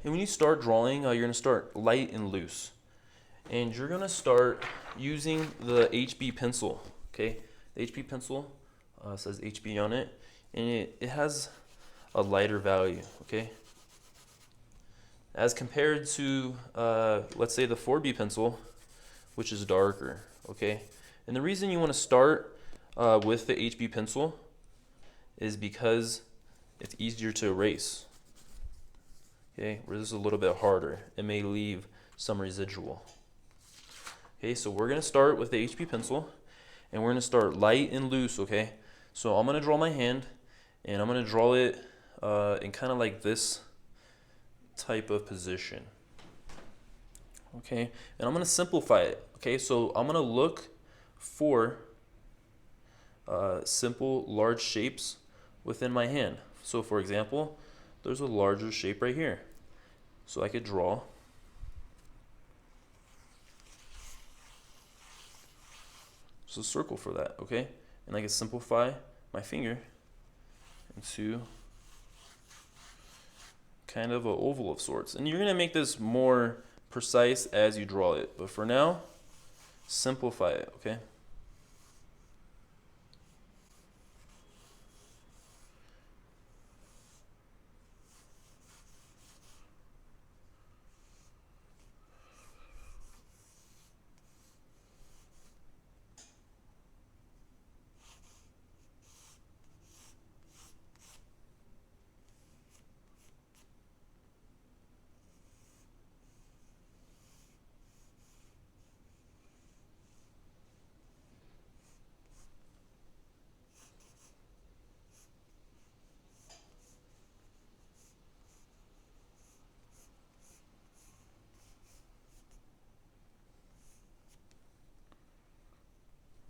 And when you start drawing, you're going to start light and loose. And you're going to start using the HB pencil, okay? The HB pencil says HB on it, and it has a lighter value, okay? As compared to, let's say, the 4B pencil, which is darker, okay? And the reason you want to start with the HB pencil is because it's easier to erase, okay? Where this is a little bit harder. It may leave some residual. Okay, so we're going to start with the HB pencil, and we're going to start light and loose, okay? So I'm going to draw my hand, and I'm going to draw it in kind of like this type of position. Okay, and I'm going to simplify it. Okay, so I'm going to look for simple large shapes within my hand. So for example, there's a larger shape right here. So I could draw just a circle for that, okay? And I can simplify my finger into kind of an oval of sorts. And you're going to make this more precise as you draw it. But for now, simplify it, okay?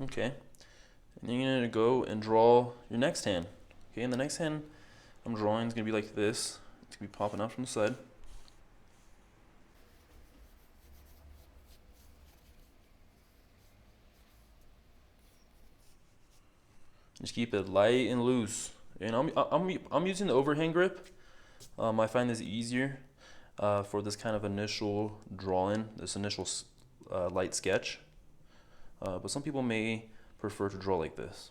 Okay, and then you're going to go and draw your next hand. Okay, and the next hand I'm drawing is going to be like this. It's going to be popping out from the side. Just keep it light and loose. And I'm using the overhand grip. I find this easier for this kind of initial drawing, this initial light sketch. But some people may prefer to draw like this.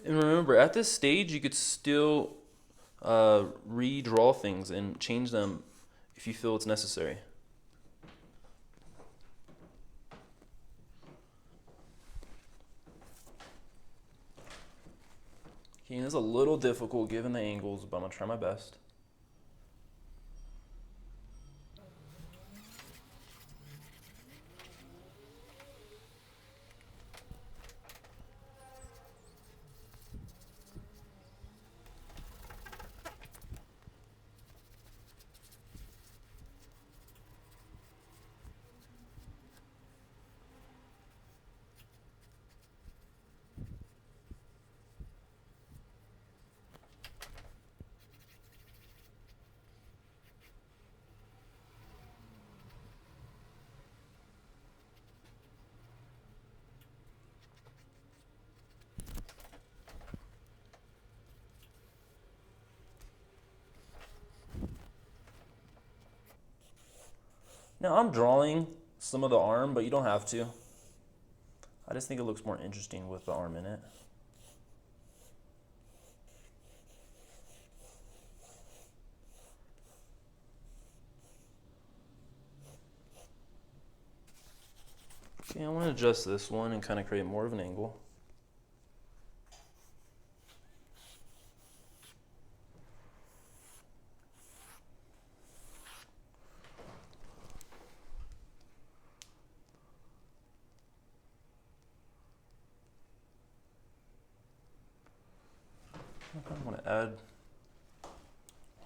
And remember, at this stage, you could still redraw things and change them if you feel it's necessary. Okay, and it's a little difficult given the angles, but I'm gonna try my best. Now I'm drawing some of the arm, but you don't have to. I just think it looks more interesting with the arm in it. Okay, I want to adjust this one and kind of create more of an angle.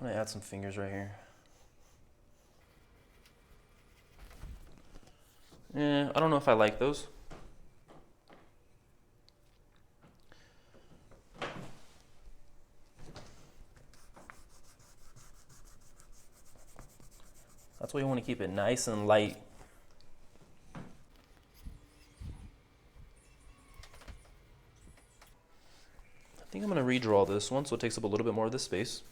add some fingers right here. I don't know if I like those. That's why you want to keep it nice and light. I think I'm going to redraw this one so it takes up a little bit more of the space.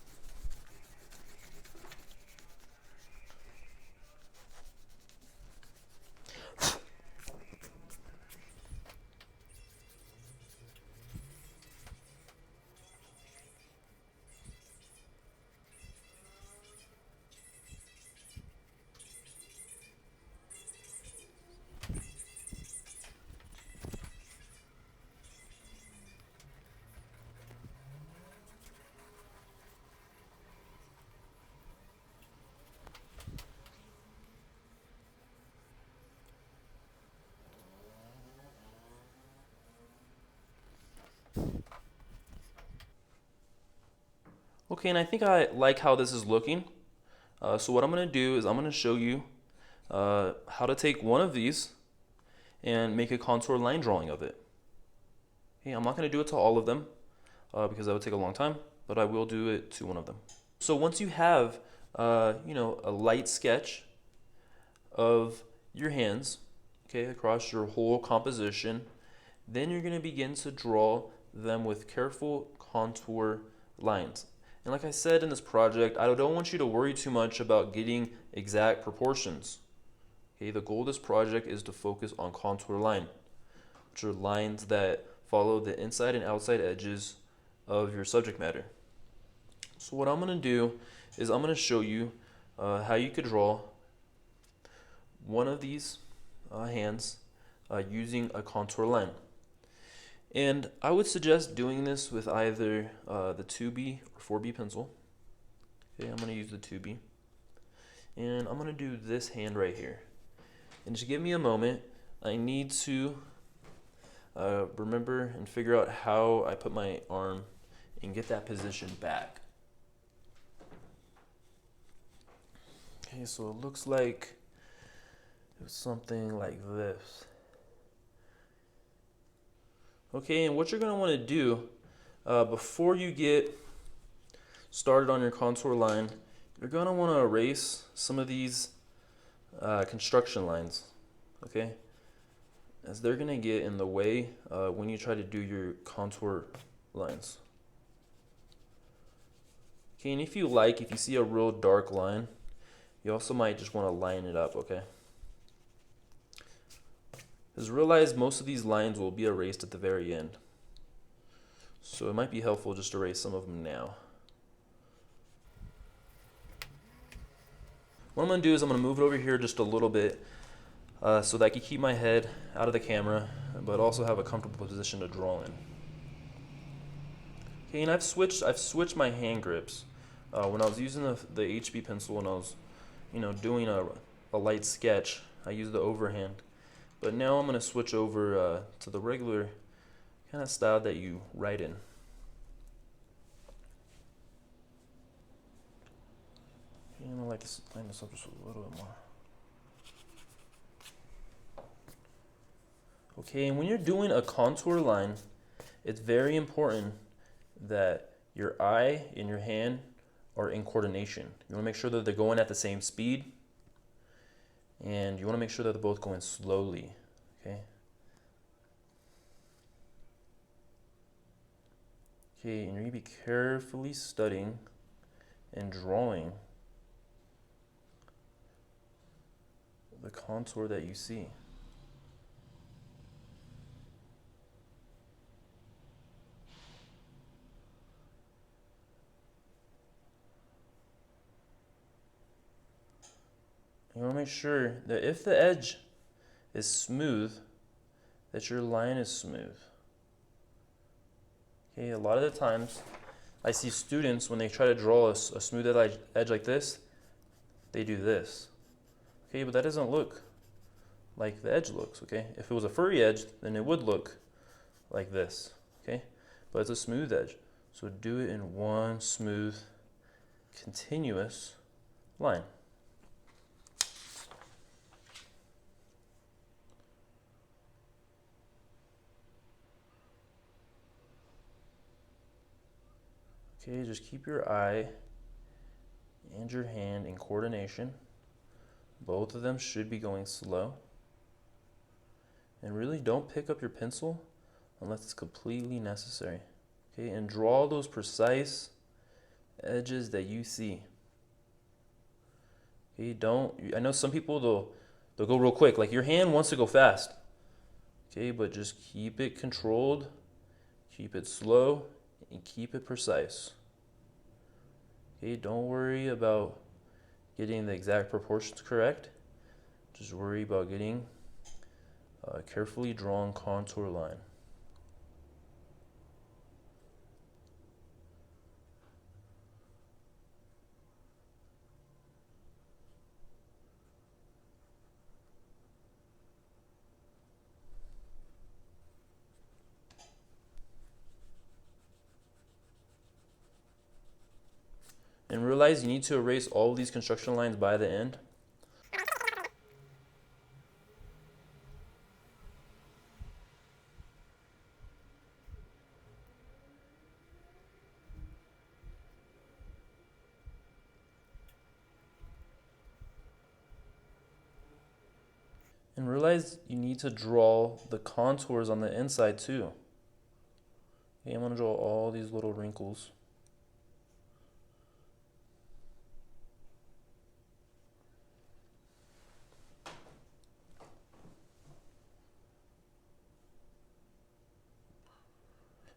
Okay, and I think I like how this is looking. So what I'm going to do is I'm going to show you how to take one of these and make a contour line drawing of it. Okay, I'm not going to do it to all of them because that would take a long time, but I will do it to one of them. So once you have a light sketch of your hands, okay, across your whole composition, then you're going to begin to draw them with careful contour lines. And like I said in this project, I don't want you to worry too much about getting exact proportions. Okay, the goal of this project is to focus on contour line, which are lines that follow the inside and outside edges of your subject matter. So what I'm going to do is I'm going to show you how you could draw one of these hands using a contour line. And I would suggest doing this with either the 2B or 4B pencil. Okay, I'm going to use the 2B. And I'm going to do this hand right here. And just give me a moment. I need to remember and figure out how I put my arm and get that position back. Okay, so it looks like it was something like this. Okay, and what you're going to want to do before you get started on your contour line, you're going to want to erase some of these construction lines, okay, as they're going to get in the way when you try to do your contour lines. Okay, and if you see a real dark line, you also might just want to line it up, okay? Because realize most of these lines will be erased at the very end. So it might be helpful just to erase some of them now. What I'm going to do is I'm going to move it over here just a little bit so that I can keep my head out of the camera, but also have a comfortable position to draw in. Okay, and I've switched my hand grips. When I was using the HB pencil and I was doing a light sketch, I used the overhand. But now I'm going to switch over to the regular kind of style that you write in. Okay, I'm going to line this up just a little bit more. Okay, and when you're doing a contour line, it's very important that your eye and your hand are in coordination. You want to make sure that they're going at the same speed, and you want to make sure that they're both going slowly, okay? Okay, and you're going to be carefully studying and drawing the contour that you see. You want to make sure that if the edge is smooth, that your line is smooth. Okay, a lot of the times I see students when they try to draw a smooth edge like this, they do this. Okay, but that doesn't look like the edge looks, okay? If it was a furry edge, then it would look like this, okay? But it's a smooth edge. So do it in one smooth, continuous line. Okay, just keep your eye and your hand in coordination. Both of them should be going slow. And really don't pick up your pencil unless it's completely necessary. Okay, and draw those precise edges that you see. Okay, I know some people they'll go real quick. Like your hand wants to go fast. Okay, but just keep it controlled, keep it slow, and keep it precise. Okay, don't worry about getting the exact proportions correct. Just worry about getting a carefully drawn contour line. And realize you need to erase all of these construction lines by the end. And realize you need to draw the contours on the inside too. Okay, I'm going to draw all these little wrinkles.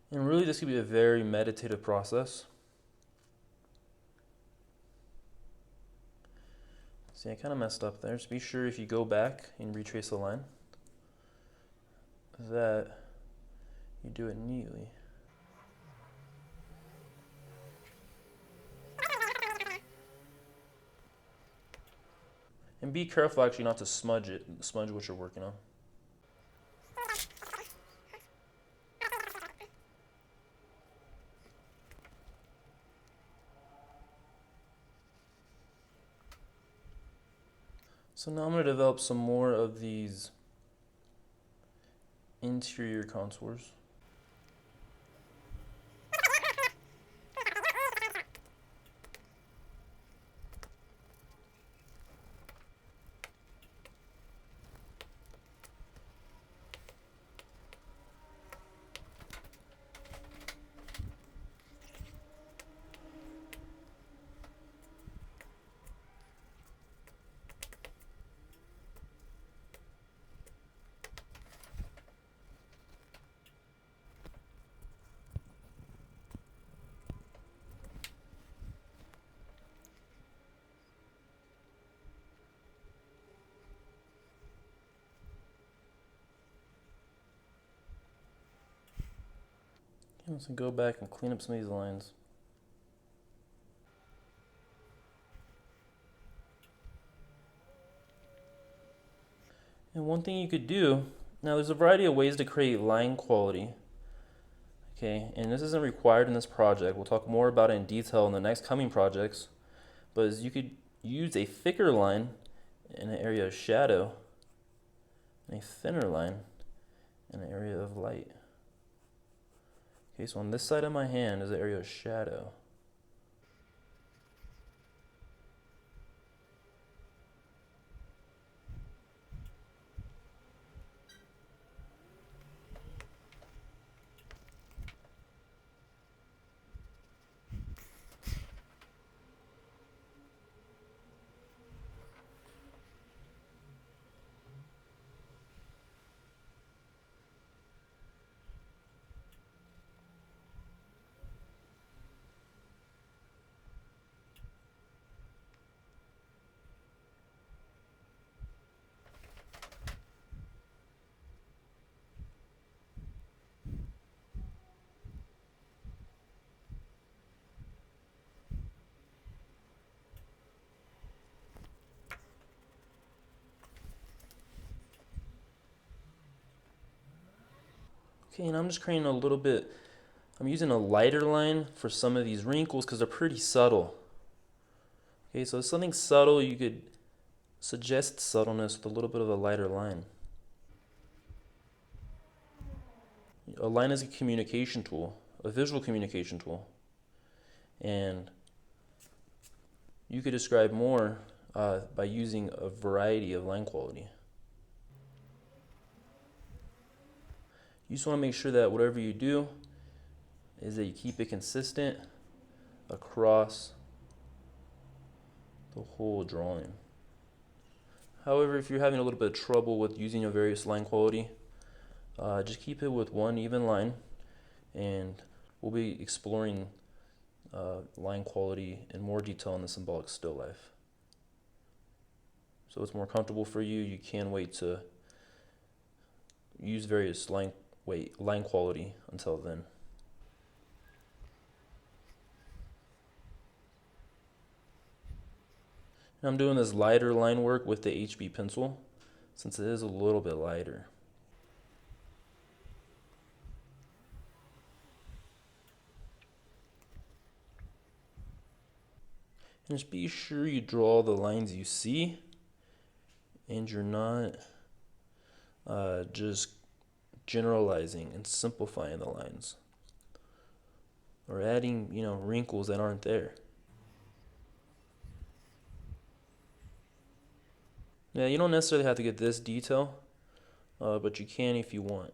And really this could be a very meditative process. See, I kind of messed up there. Just be sure if you go back and retrace the line that you do it neatly. And be careful actually not to smudge what you're working on. So now I'm going to develop some more of these interior contours. So go back and clean up some of these lines. And one thing you could do, now there's a variety of ways to create line quality. Okay, and this isn't required in this project. We'll talk more about it in detail in the next coming projects. But you could use a thicker line in an area of shadow and a thinner line in an area of light. Okay, so on this side of my hand is the area of shadow. Okay, and I'm just creating a little bit I'm using a lighter line for some of these wrinkles because they're pretty subtle. Okay, so something subtle, you could suggest subtleness with a little bit of a lighter line. A line is a communication tool, a visual communication tool. And you could describe more by using a variety of line quality. You just want to make sure that whatever you do is that you keep it consistent across the whole drawing. However, if you're having a little bit of trouble with using your various line quality, just keep it with one even line, and we'll be exploring line quality in more detail in the symbolic still life. So it's more comfortable for you. You can wait to use various line quality until then. And I'm doing this lighter line work with the HB pencil since it is a little bit lighter. And just be sure you draw the lines you see and you're not just generalizing and simplifying the lines or adding, wrinkles that aren't there. Yeah, you don't necessarily have to get this detail, but you can if you want.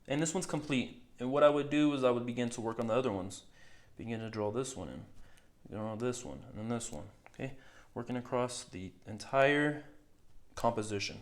And this one's complete. And what I would do is I would begin to work on the other ones. Begin to draw this one in, draw this one, and then this one. Okay, working across the entire composition.